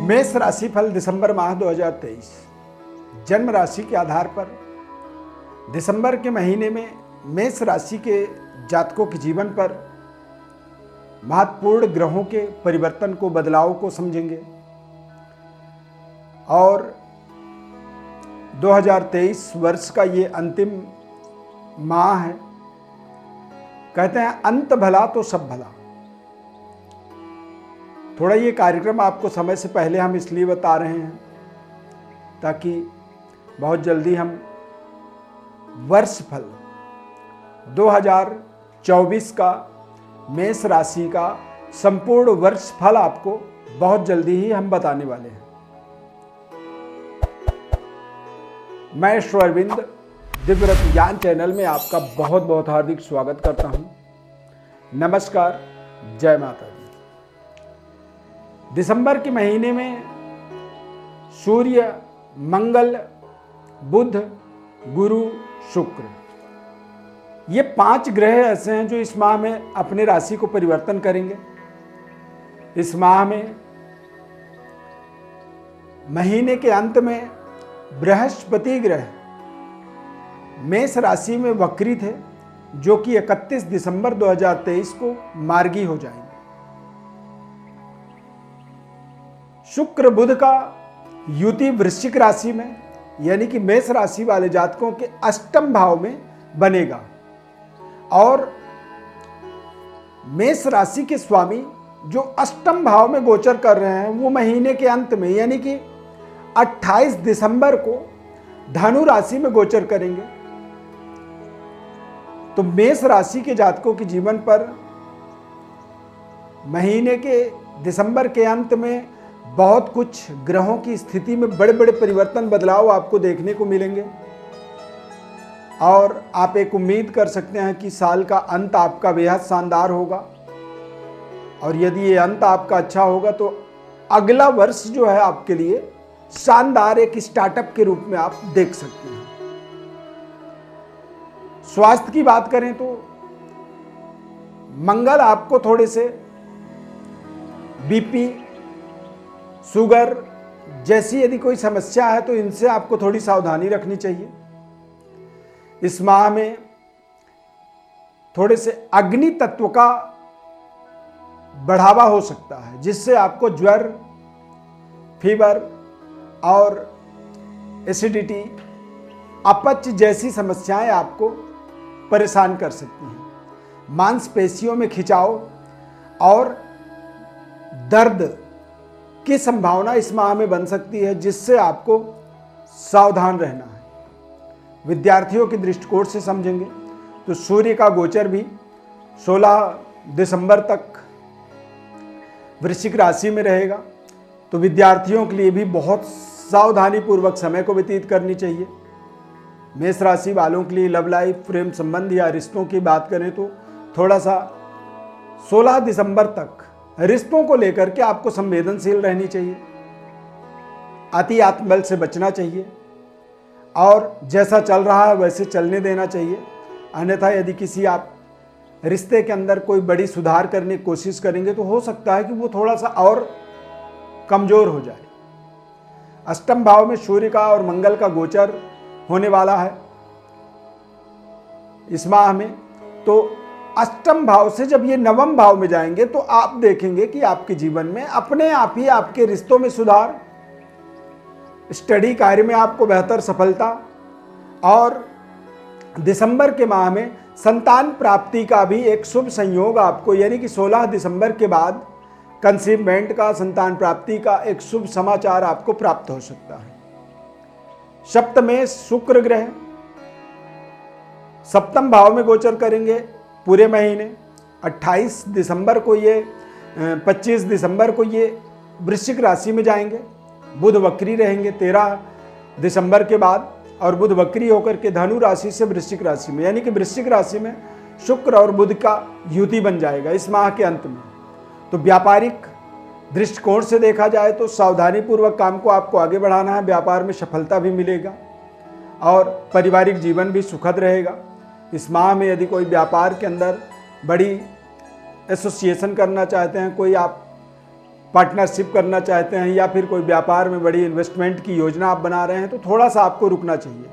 मेष राशि फल दिसंबर माह 2023 जन्म राशि के आधार पर दिसंबर के महीने में मेष राशि के जातकों के जीवन पर महत्वपूर्ण ग्रहों के परिवर्तन को, बदलाव को समझेंगे। और 2023 वर्ष का ये अंतिम माह है। कहते हैं अंत भला तो सब भला। थोड़ा ये कार्यक्रम आपको समय से पहले हम इसलिए बता रहे हैं ताकि बहुत जल्दी हम वर्ष फल 2024 का मेष राशि का संपूर्ण वर्ष फल आपको बहुत जल्दी ही हम बताने वाले हैं। मैं ईश्वर अरविंद दिव्यरत्न ज्ञान चैनल में आपका बहुत बहुत हार्दिक स्वागत करता हूं। नमस्कार, जय माता दी। दिसंबर के महीने में सूर्य, मंगल, बुध, गुरु, शुक्र, ये 5 ग्रह ऐसे हैं जो इस माह में अपने राशि को परिवर्तन करेंगे। इस माह में महीने के अंत में बृहस्पति ग्रह मेष राशि में वक्री थे, जो कि 31 दिसंबर 2023 को मार्गी हो जाएंगे। शुक्र बुध का युति वृश्चिक राशि में यानी कि मेष राशि वाले जातकों के अष्टम भाव में बनेगा। और मेष राशि के स्वामी जो अष्टम भाव में गोचर कर रहे हैं वो महीने के अंत में यानी कि 28 दिसंबर को धनु राशि में गोचर करेंगे। तो मेष राशि के जातकों के जीवन पर महीने के दिसंबर के अंत में बहुत कुछ ग्रहों की स्थिति में बड़े बड़े परिवर्तन, बदलाव आपको देखने को मिलेंगे। और आप एक उम्मीद कर सकते हैं कि साल का अंत आपका बेहद शानदार होगा। और यदि ये अंत आपका अच्छा होगा तो अगला वर्ष जो है आपके लिए शानदार एक स्टार्टअप के रूप में आप देख सकते हैं। स्वास्थ्य की बात करें तो मंगल आपको थोड़े से बीपी, शुगर जैसी यदि कोई समस्या है तो इनसे आपको थोड़ी सावधानी रखनी चाहिए। इस माह में थोड़े से अग्नि तत्व का बढ़ावा हो सकता है, जिससे आपको ज्वर, फीवर और एसिडिटी, अपच जैसी समस्याएं आपको परेशान कर सकती हैं। मांसपेशियों में खिंचाव और दर्द की संभावना इस माह में बन सकती है, जिससे आपको सावधान रहना है। विद्यार्थियों के दृष्टिकोण से समझेंगे तो सूर्य का गोचर भी 16 दिसंबर तक वृश्चिक राशि में रहेगा। तो विद्यार्थियों के लिए भी बहुत सावधानी पूर्वक समय को व्यतीत करनी चाहिए। मेष राशि वालों के लिए लव लाइफ, प्रेम संबंध या रिश्तों की बात करें तो थोड़ा सा 16 दिसंबर तक रिश्तों को लेकर के आपको संवेदनशील रहनी चाहिए। अति आत्मबल से बचना चाहिए और जैसा चल रहा है वैसे चलने देना चाहिए। अन्यथा यदि किसी आप रिश्ते के अंदर कोई बड़ी सुधार करने की कोशिश करेंगे तो हो सकता है कि वो थोड़ा सा और कमजोर हो जाए। अष्टम भाव में सूर्य का और मंगल का गोचर होने वाला है इस माह में। तो अष्टम भाव से जब ये नवम भाव में जाएंगे तो आप देखेंगे कि आपके जीवन में अपने आप ही आपके रिश्तों में सुधार, स्टडी कार्य में आपको बेहतर सफलता और दिसंबर के माह में संतान प्राप्ति का भी एक शुभ संयोग आपको, यानी कि 16 दिसंबर के बाद कंसीवमेंट का, संतान प्राप्ति का एक शुभ समाचार आपको प्राप्त हो सकता है। सप्तमें शुक्र ग्रह सप्तम भाव में गोचर करेंगे पूरे महीने। 28 दिसंबर को ये 25 दिसंबर को ये वृश्चिक राशि में जाएंगे। बुध वक्री रहेंगे 13 दिसंबर के बाद, और बुध वक्री होकर के धनु राशि से वृश्चिक राशि में, यानी कि वृश्चिक राशि में शुक्र और बुध का युति बन जाएगा इस माह के अंत में। तो व्यापारिक दृष्टिकोण से देखा जाए तो सावधानी पूर्वक काम को आपको आगे बढ़ाना है। व्यापार में सफलता भी मिलेगा और पारिवारिक जीवन भी सुखद रहेगा। इस माह में यदि कोई व्यापार के अंदर बड़ी एसोसिएशन करना चाहते हैं, कोई आप पार्टनरशिप करना चाहते हैं या फिर कोई व्यापार में बड़ी इन्वेस्टमेंट की योजना आप बना रहे हैं तो थोड़ा सा आपको रुकना चाहिए।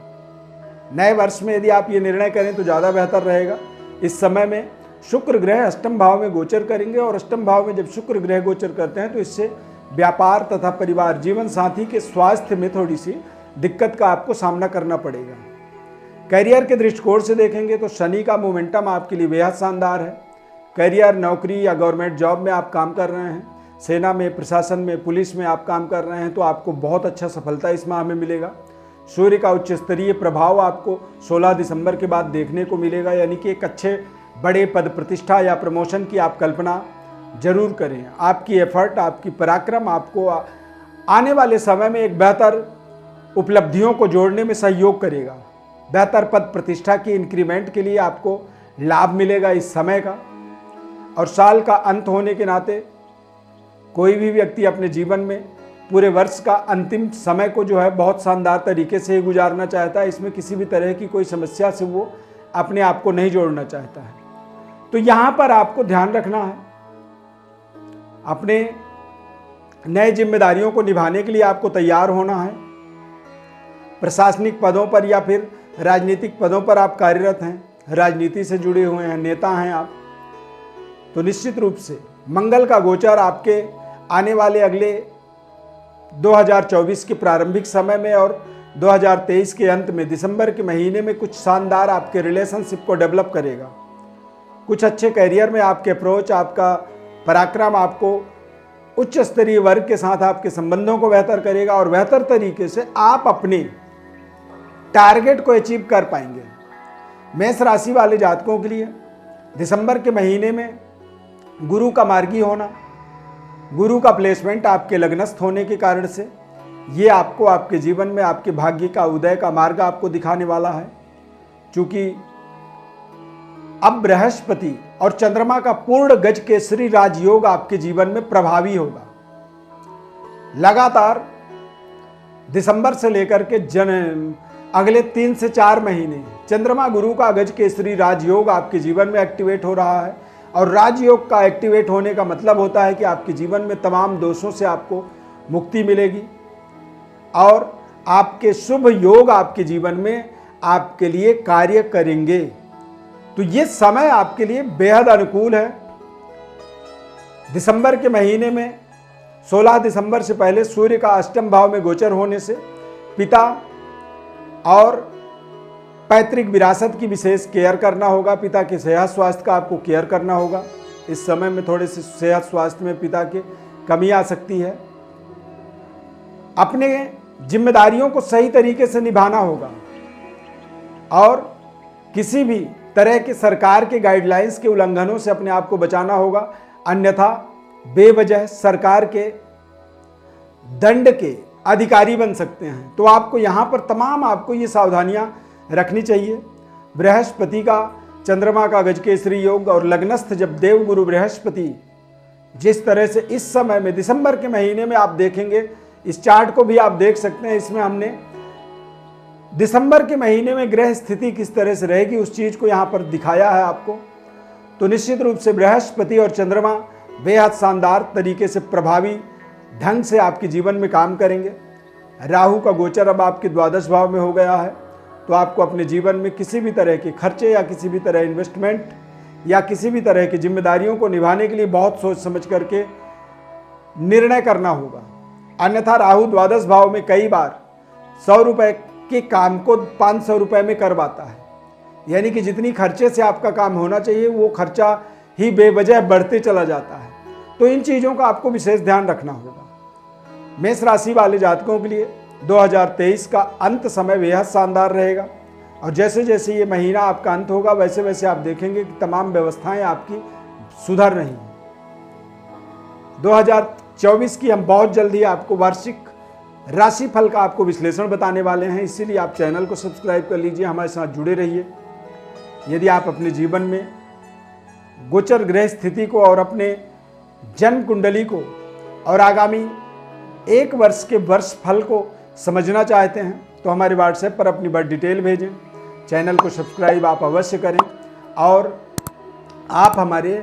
नए वर्ष में यदि आप ये निर्णय करें तो ज़्यादा बेहतर रहेगा। इस समय में शुक्र ग्रह अष्टम भाव में गोचर करेंगे और अष्टम भाव में जब शुक्र ग्रह गोचर करते हैं तो इससे व्यापार तथा परिवार जीवन साथी के स्वास्थ्य में थोड़ी सी दिक्कत का आपको सामना करना पड़ेगा। करियर के दृष्टिकोण से देखेंगे तो शनि का मोमेंटम आपके लिए बेहद शानदार है। करियर, नौकरी या गवर्नमेंट जॉब में आप काम कर रहे हैं, सेना में, प्रशासन में, पुलिस में आप काम कर रहे हैं तो आपको बहुत अच्छा सफलता इस माह में मिलेगा। सूर्य का उच्च स्तरीय प्रभाव आपको 16 दिसंबर के बाद देखने को मिलेगा, यानी कि एक अच्छे बड़े पद प्रतिष्ठा या प्रमोशन की आप कल्पना जरूर करें। आपकी एफर्ट, आपकी पराक्रम आपको आने वाले समय में एक बेहतर उपलब्धियों को जोड़ने में सहयोग करेगा। बेहतर पद प्रतिष्ठा की इंक्रीमेंट के लिए आपको लाभ मिलेगा इस समय का। और साल का अंत होने के नाते कोई भी व्यक्ति अपने जीवन में पूरे वर्ष का अंतिम समय को जो है बहुत शानदार तरीके से ही गुजारना चाहता है। इसमें किसी भी तरह की कोई समस्या से वो अपने आप को नहीं जोड़ना चाहता है। तो यहाँ पर आपको ध्यान रखना है, अपने नए जिम्मेदारियों को निभाने के लिए आपको तैयार होना है। प्रशासनिक पदों पर या फिर राजनीतिक पदों पर आप कार्यरत हैं, राजनीति से जुड़े हुए हैं, नेता हैं आप, तो निश्चित रूप से मंगल का गोचर आपके आने वाले अगले 2024 के प्रारंभिक समय में और 2023 के अंत में दिसंबर के महीने में कुछ शानदार आपके रिलेशनशिप को डेवलप करेगा। कुछ अच्छे करियर में आपके अप्रोच, आपका पराक्रम आपको उच्च स्तरीय वर्ग के साथ आपके संबंधों को बेहतर करेगा और बेहतर तरीके से आप अपने टारगेट को अचीव कर पाएंगे। मेष राशि वाले जातकों के लिए दिसंबर के महीने में गुरु का मार्गी होना, गुरु का प्लेसमेंट आपके लग्नस्थ होने के कारण से ये आपको आपके जीवन में आपके भाग्य का उदय का मार्ग आपको दिखाने वाला है। क्योंकि अब बृहस्पति और चंद्रमा का पूर्ण गज केसरी राजयोग आपके जीवन में प्रभावी होगा। लगातार दिसंबर से लेकर के अगले 3 से 4 महीने चंद्रमा गुरु का गज केसरी राजयोग आपके जीवन में एक्टिवेट हो रहा है। और राजयोग का एक्टिवेट होने का मतलब होता है कि आपके जीवन में तमाम दोषों से आपको मुक्ति मिलेगी और आपके शुभ योग आपके जीवन में आपके लिए कार्य करेंगे। तो ये समय आपके लिए बेहद अनुकूल है। दिसंबर के महीने में 16 दिसंबर से पहले सूर्य का अष्टम भाव में गोचर होने से पिता और पैतृक विरासत की विशेष केयर करना होगा। पिता के सेहत स्वास्थ्य का आपको केयर करना होगा। इस समय में थोड़े से सेहत स्वास्थ्य में पिता के कमी आ सकती है। अपने जिम्मेदारियों को सही तरीके से निभाना होगा और किसी भी तरह के सरकार के गाइडलाइंस के उल्लंघनों से अपने आप को बचाना होगा, अन्यथा बेवजह सरकार के दंड के अधिकारी बन सकते हैं। तो आपको यहाँ पर तमाम आपको ये सावधानियां रखनी चाहिए। बृहस्पति का चंद्रमा का गज केसरी योग और लग्नस्थ जब देवगुरु बृहस्पति जिस तरह से इस समय में दिसंबर के महीने में आप देखेंगे, इस चार्ट को भी आप देख सकते हैं, इसमें हमने दिसंबर के महीने में ग्रह स्थिति किस तरह से रहेगी उस चीज को यहाँ पर दिखाया है आपको। तो निश्चित रूप से बृहस्पति और चंद्रमा बेहद शानदार तरीके से प्रभावी ढंग से आपके जीवन में काम करेंगे। राहु का गोचर अब आपके द्वादश भाव में हो गया है, तो आपको अपने जीवन में किसी भी तरह के खर्चे या किसी भी तरह इन्वेस्टमेंट या किसी भी तरह की जिम्मेदारियों को निभाने के लिए बहुत सोच समझ करके निर्णय करना होगा। अन्यथा राहु द्वादश भाव में कई बार 100 रुपए के काम को 500 रुपए में करवाता है, यानी कि जितनी खर्चे से आपका काम होना चाहिए वो खर्चा ही बेवजह बढ़ते चला जाता है। तो इन चीज़ों का आपको विशेष ध्यान रखना होगा। मेष राशि वाले जातकों के लिए 2023 का अंत समय बेहद शानदार रहेगा और जैसे जैसे ये महीना आपका अंत होगा वैसे वैसे आप देखेंगे कि तमाम व्यवस्थाएं आपकी सुधर रही हैं। 2024 की हम बहुत जल्दी आपको वार्षिक राशिफल का आपको विश्लेषण बताने वाले हैं, इसीलिए आप चैनल को सब्सक्राइब कर लीजिए, हमारे साथ जुड़े रहिए। यदि आप अपने जीवन में गोचर ग्रह स्थिति को और अपने जन्म कुंडली को और आगामी 1 वर्ष के वर्ष फल को समझना चाहते हैं तो हमारे व्हाट्सएप पर अपनी बर्थ डिटेल भेजें। चैनल को सब्सक्राइब आप अवश्य करें और आप हमारे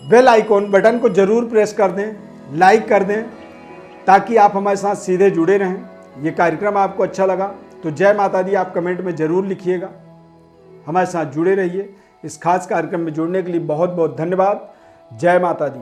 बेल आइकॉन बटन को जरूर प्रेस कर दें, लाइक कर दें, ताकि आप हमारे साथ सीधे जुड़े रहें। ये कार्यक्रम आपको अच्छा लगा तो जय माता दी आप कमेंट में ज़रूर लिखिएगा। हमारे साथ जुड़े रहिए। इस खास कार्यक्रम में जुड़ने के लिए बहुत बहुत धन्यवाद। जय माता दी।